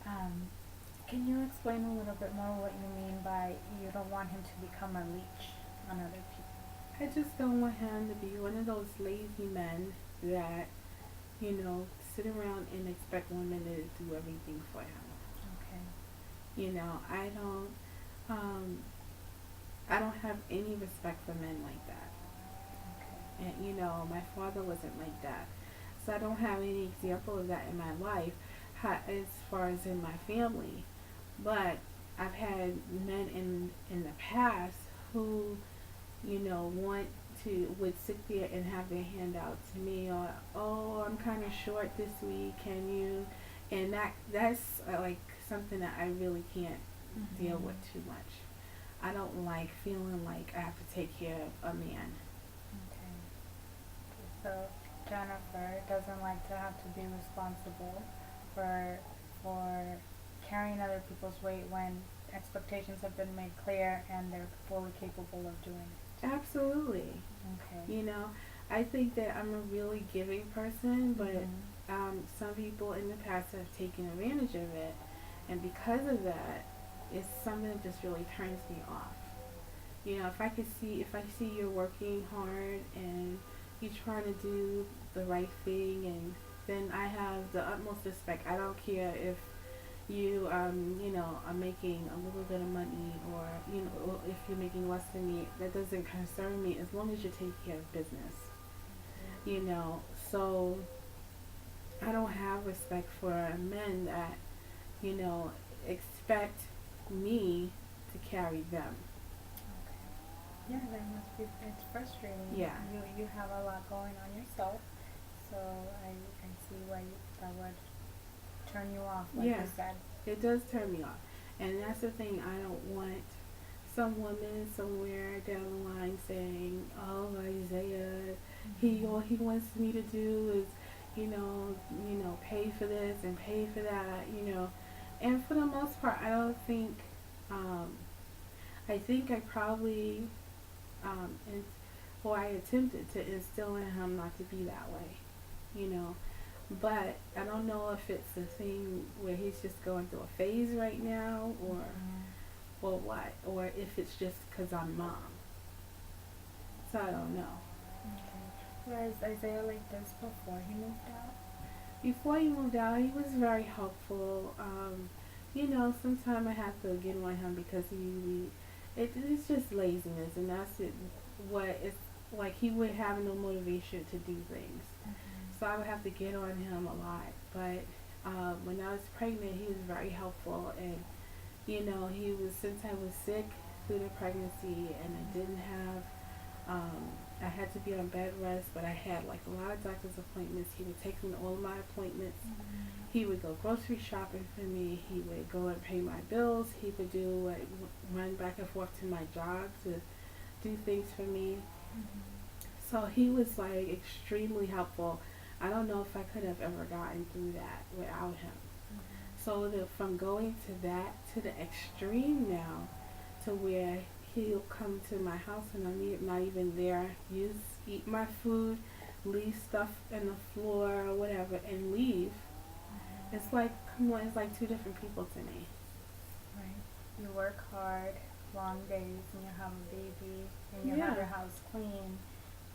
Um, can you explain a little bit more what you mean by you don't want him to become a leech on other people? I just don't want him to be one of those lazy men that, sit around and expect women to do everything for him. Okay. I don't, um, I don't have any respect for men like that. Okay. And, my father wasn't like that. So I don't have any example of that in my life as far as in my family. But I've had men in the past who, want to would sit there and have their hand out to me, or, oh, I'm kind of short this week, can you? And that's like something that I really can't deal with Mhm. too much. I don't like feeling like I have to take care of a man. Okay. So Jennifer doesn't like to have to be responsible for for carrying other people's weight when expectations have been made clear and they're fully capable of doing it. Absolutely. Okay. You know, I think that I'm a really giving person, but Mhm. some people in the past have taken advantage of it, and because of that, it's something that just really turns me off. If I see you're working hard and you're trying to do the right thing, and then I have the utmost respect. I don't care if you are making a little bit of money, or, or if you're making less than me. That doesn't concern me as long as you take care of business. Okay. You know, so I don't have respect for men that, you know, expect me to carry them. Okay. Yeah, that must be. It's frustrating. Yeah. You have a lot going on yourself, so I see why that would turn you off, like Yeah, you said. it does turn me off. And that's the thing, I don't want some woman somewhere down the line saying, "Oh, Isaiah, he all Mhm. he wants me to do is, pay for this and pay for that." And for the most part, I don't think. Um, I think I probably, and or I attempted to instill in him not to be that way. You know, but I don't know if it's a thing where he's just going through a phase right now, Mhm. or what, or if it's just because I'm mom. So I don't know. Okay. Was Isaiah like this before he moved out? Before he moved out, he was very helpful. Sometimes I have to get on him because it's just laziness, and that's it. What it's like, he would have no motivation to do things, Mhm. so I would have to get on him a lot. But when I was pregnant, he was very helpful, and he was since I was sick through the pregnancy, and I had to be on bed rest, but I had like a lot of doctor's appointments. He would take me to all of my appointments. Mhm. He would go grocery shopping for me. He would go and pay my bills. He would run back and forth to my job to do things for me. Mhm. So he was like extremely helpful. I don't know if I could have ever gotten through that without him. Mhm. So from going to that to the extreme now, to where he'll come to my house and I'm not even there, eat my food, leave stuff on the floor or whatever, and leave. It's Mhm. like, come on, it's like two different people to me. Right. You work hard, long days, and you have a baby, and you have Yeah, your house clean,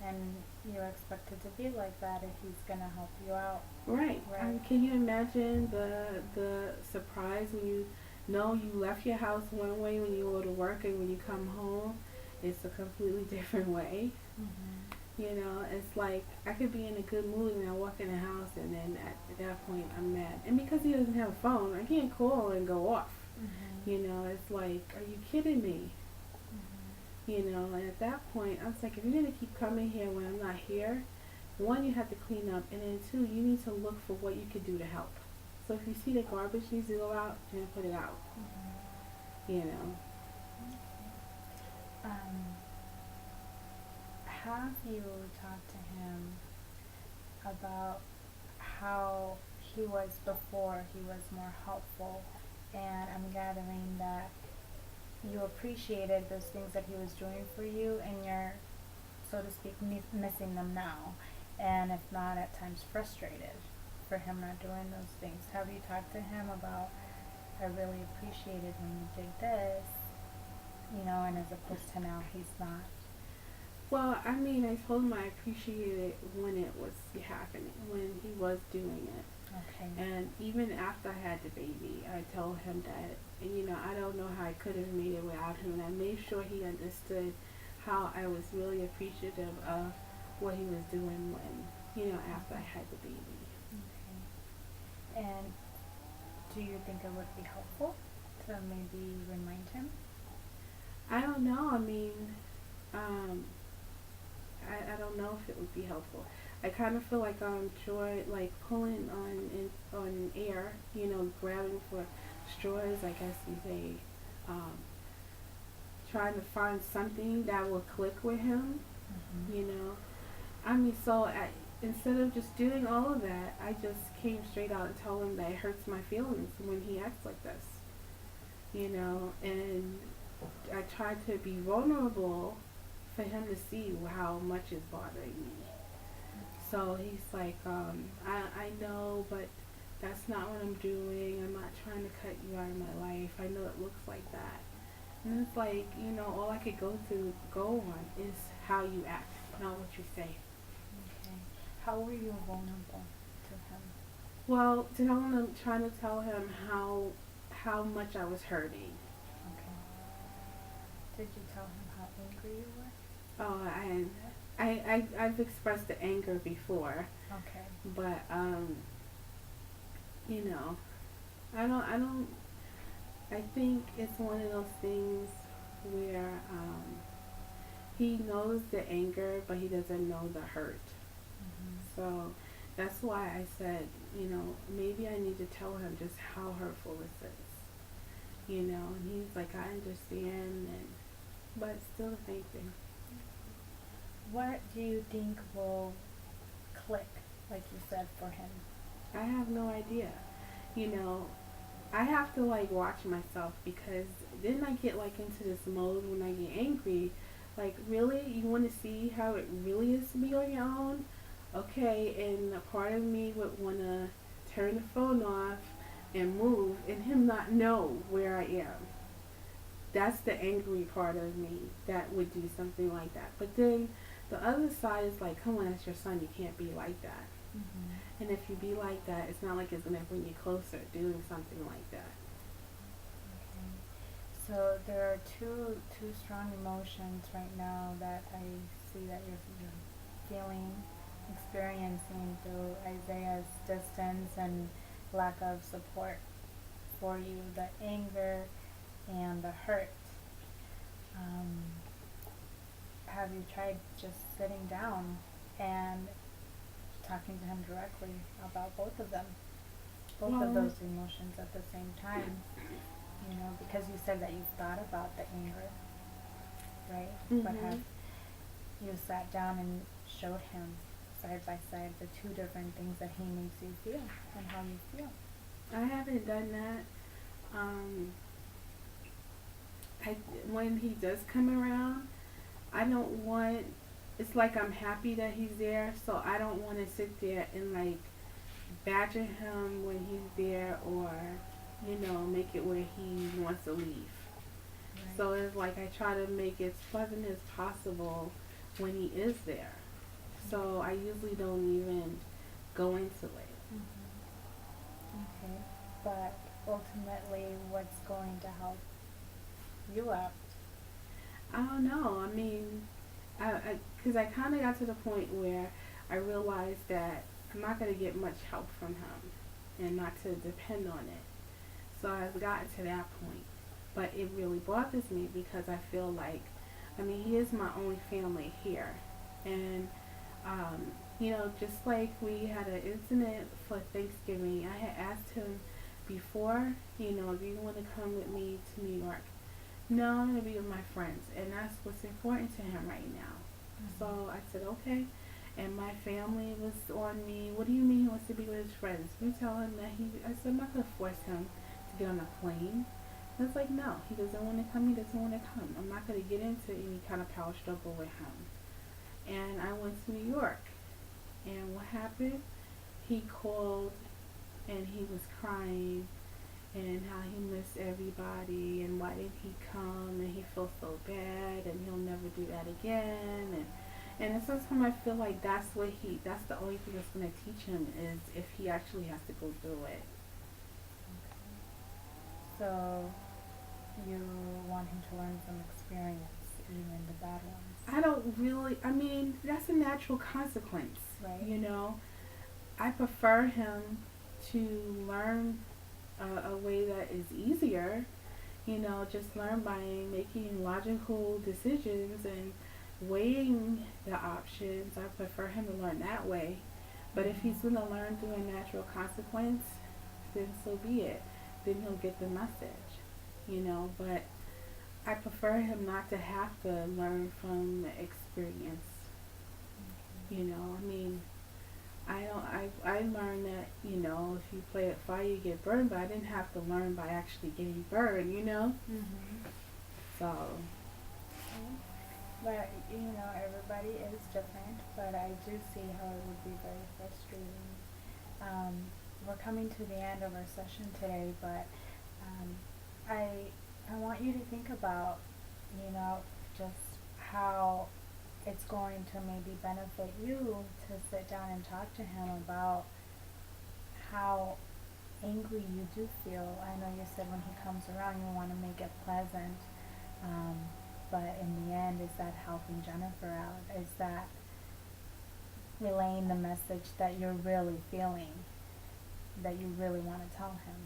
and you're expected to be like that if he's gonna help you out, right. I right? mean, can you imagine the surprise when you know you left your house one way when you go to work, and when you come home, it's a completely different way. Mhm. It's like I could be in a good mood and I walk in the house, and then at that point I'm mad. And because he doesn't have a phone, I can't call and go off. Mhm. It's like, are you kidding me? Mhm. And at that point, I was like, if you're gonna keep coming here when I'm not here, one, you have to clean up, and then two, you need to look for what you could do to help. So if you see that garbage needs to go out, then put it out. Mhm. You know. Okay. Um, have you talked to him about how he was before he was more helpful? And I'm gathering that you appreciated those things that he was doing for you, and you're, so to speak, missing them now, and if not, at times frustrated for him not doing those things. Have you talked to him about I really appreciated when you did this, and as opposed to now he's not. Well, I mean, I told him I appreciated it when it was happening, when he was doing it. Okay. And even after I had the baby, I told him that, I don't know how I could have made it without him. And I made sure he understood how I was really appreciative of what he was doing when, after I had the baby. Okay. And do you think it would be helpful to maybe remind him? I don't know. I mean, um, I don't know if it would be helpful. I kind of feel like I'm like pulling on air, grabbing for straws, I guess you say, um, trying to find something that will click with him, Mm-hmm. you know. I mean, instead of just doing all of that, I just came straight out and told him that it hurts my feelings when he acts like this, and I tried to be vulnerable for him to see how much it's bothering me. So he's like, I know, but that's not what I'm doing. I'm not trying to cut you out of my life. I know it looks like that. And it's like, all I could go on is how you act, not what you say. Okay. How were you vulnerable to him? Well, trying to tell him how much I was hurting. Okay. Did you tell him how angry you were? Oh, I've expressed the anger before, Okay. but you know, I don't. I think it's one of those things where he knows the anger, but he doesn't know the hurt. Mm-hmm. So that's why I said, maybe I need to tell him just how hurtful this is. And he's like, I understand, but it's still the same thing. What do you think will click, like you said, for him? I have no idea. You know, I have to like watch myself because then I get like into this mode when I get angry. Like, really? You want to see how it really is to be on your own? Okay, and a part of me would want to turn the phone off and move and him not know where I am. That's the angry part of me that would do something like that. But then the other side is like, come on, that's your son. You can't be like that. Mm-hmm. And if you be like that, it's not like it's going to bring you closer doing something like that. Okay. So there are two strong emotions right now that I see that you're feeling, experiencing through Isaiah's distance and lack of support for you, the anger and the hurt. Um, have you tried just sitting down and talking to him directly about both of them, both of Well, those emotions at the same time? Because you said that you thought about the anger, right? But mm-hmm. have you sat down and showed him side by side the two different things that he makes you feel and how you feel? I haven't done that. Um, when he does come around, I don't want. It's like I'm happy that he's there, so I don't want to sit there and like badger him when he's there, or make it where he wants to leave. Right. So it's like I try to make it as pleasant as possible when he is there. So I usually don't even go into it. Mm-hmm. Okay, but ultimately, what's going to help you out? I don't know. I mean, because I kind of got to the point where I realized that I'm not going to get much help from him and not to depend on it. So I've gotten to that point. But it really bothers me because I feel like, he is my only family here. And, just like we had an incident for Thanksgiving, I had asked him before, if you want to come with me to New York. No, I'm going to be with my friends. And that's what's important to him right now. Mm-hmm. So I said, okay. And my family was on me. What do you mean he wants to be with his friends? We tell him that I said, I'm not going to force him to get on a plane. And it's like, no, he doesn't want to come. He doesn't want to come. I'm not going to get into any kind of power struggle with him. And I went to New York. And what happened? He called and he was crying. and how he missed everybody and why didn't he come, and he feels so bad and he'll never do that again. And sometimes I feel like that's the only thing that's going to teach him is if he actually has to go through it. So you want him to learn from experience, even the bad ones. I don't really, I mean, that's a natural consequence, Right. you know. I prefer him to learn a way that is easier, you know, just learn by making logical decisions and weighing the options. I prefer him to learn that way. But if he's going to learn through a natural consequence, then so be it. Then he'll get the message, you know. But I prefer him not to have to learn from experience, you know. I mean, I learned that, you know, if you play with fire you get burned, but I didn't have to learn by actually getting burned, you know. So But you know, everybody is different. But I do see how it would be very frustrating. We're coming to the end of our session today, but um, I want you to think about, you know, just how it's going to maybe benefit you to sit down and talk to him about how angry you do feel. I know you said when he comes around you want to make it pleasant, um, but in the end, is that helping Jennifer out? Is that relaying the message that you're really feeling, that you really want to tell him?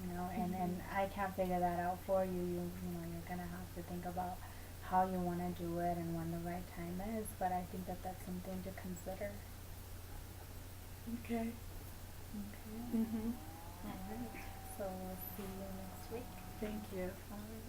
You know, and I can't figure that out for you. You know, you're gonna have to think about how you want to do it and when the right time is. But I think that that's something to consider. okay. Okay. Mhm. All right. So we'll see you next week. Thank you. All right.